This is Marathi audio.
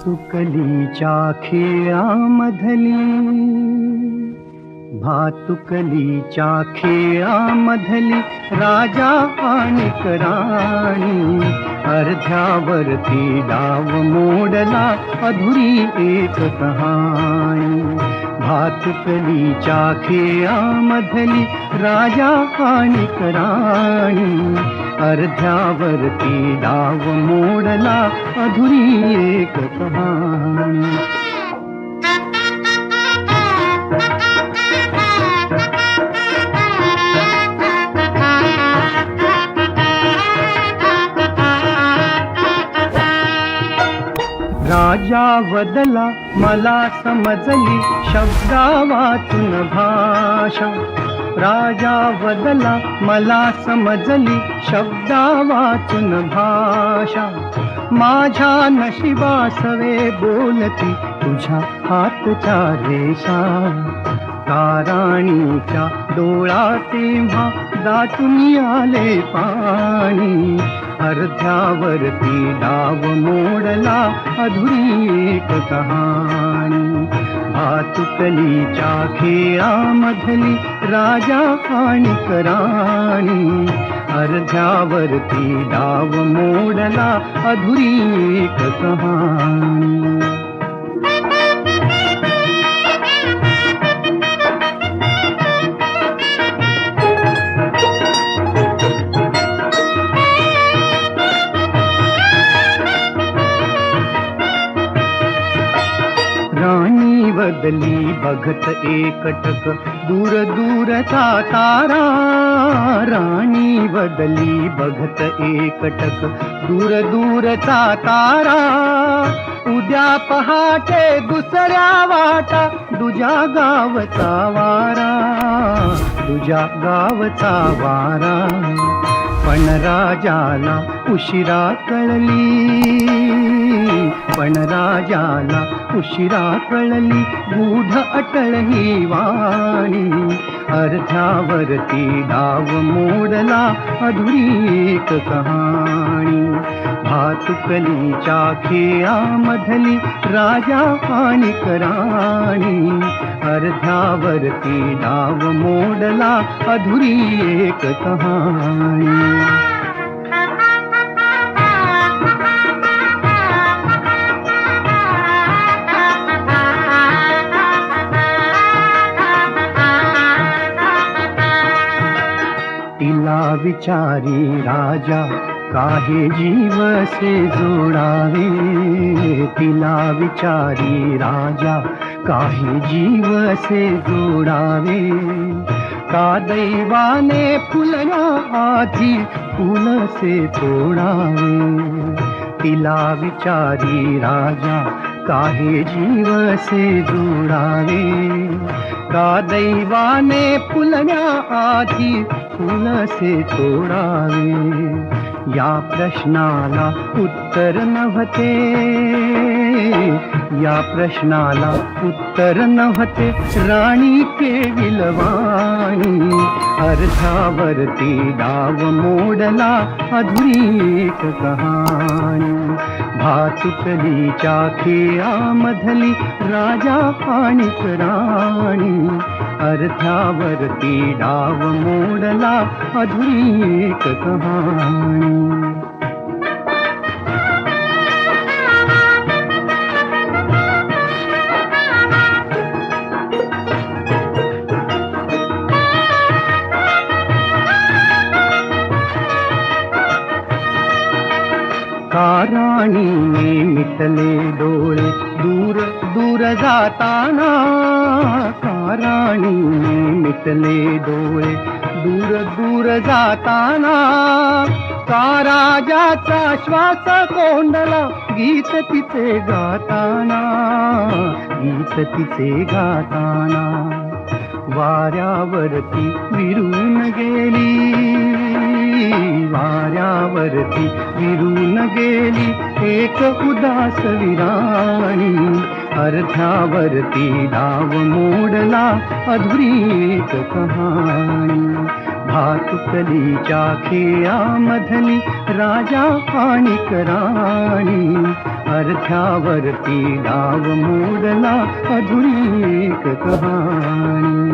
भातुकलीच्या खेळामधली, भातुकलीच्या खेळामधली राजा आणि राणी, अर्ध्यावरती डाव मोडला अधुरी एक कहाणी. भातुकलीच्या खेळामधली राजा आणि राणी, अर्ध्यावरती डाव मोडला अधुरी एक कहाणी. राजा वदला मला समजली शब्दा वाचून भाषा, राजा वदला मला समजली शब्दा वाचून भाषा. माझ्या नशिबासवे बोलती तुझ्या हातच्या रेषा, ताराणीच्या डोळा तेव्हा दाटून आले पाणी, अर्ध्यावरती डाव मोडला अधुरी एक कहाणी. भातुकलीच्या खेळामधली राजा आणि राणी, अर्ध्यावरती डाव मोडला अधुरी एक कहाणी. राणी बदली बघत एकटक दूर दूरचा तारा, राणी बदली बघत एकटक दूर दूरचा तारा. उद्या पहाटे दुसऱ्या वाटा तुझ्या गावचा वारा, तुझ्या गावचा वारा. पण राजाला उशिरा कळली, पण राजाला उशिरा कळली गूढ अटळ ही वाणी, अर्ध्यावरती डाव मोडला अधुरी एक कहाणी. भातुकलीच्या खेळामधली राजा आणि राणी, अर्ध्यावरती डाव मोडला अधुरी एक कहाणी. तिला विचारी राजा काहे जीवसे जोडावे, तिला विचारी राजा काहे जीवसे जोडावे. का दैवाने फुलल्या आधी फुलसे तोडावे, तिला विचारी राजा काहे जीवसे जोडावे. का दैवाने फुलल्या आधी फुलसे तोडावे. या प्रश्नाला उत्तर नव्हते, या प्रश्नाला उत्तर नव्हते राणी केविलवाणी, अर्ध्यावरती डाव मोडला अधुरी एक कहाणी. भातुकलीच्या खेळामधली राजा आणि राणी, अर्ध्यावरती डाव मोडला अधुरी एक कहाणी. का राणीने मिटले डोळे दूर दूर जाताना, का राणीने मिटले डोळे दूर दूर जाताना. का राजाचा श्वास कोंडला गीत तिचे गाताना, गीत तिचे गाताना. वाऱ्यावरती विरून गेली, वाऱ्यावरती विरून गेली एक उदास विराणी, अर्ध्यावरती डाव मोडला अधुरी एक कहाणी. भातुकलीच्या खेळामधली राजा आणि राणी, अर्ध्यावरती डाव मोडला अधुरी एक कहाणी.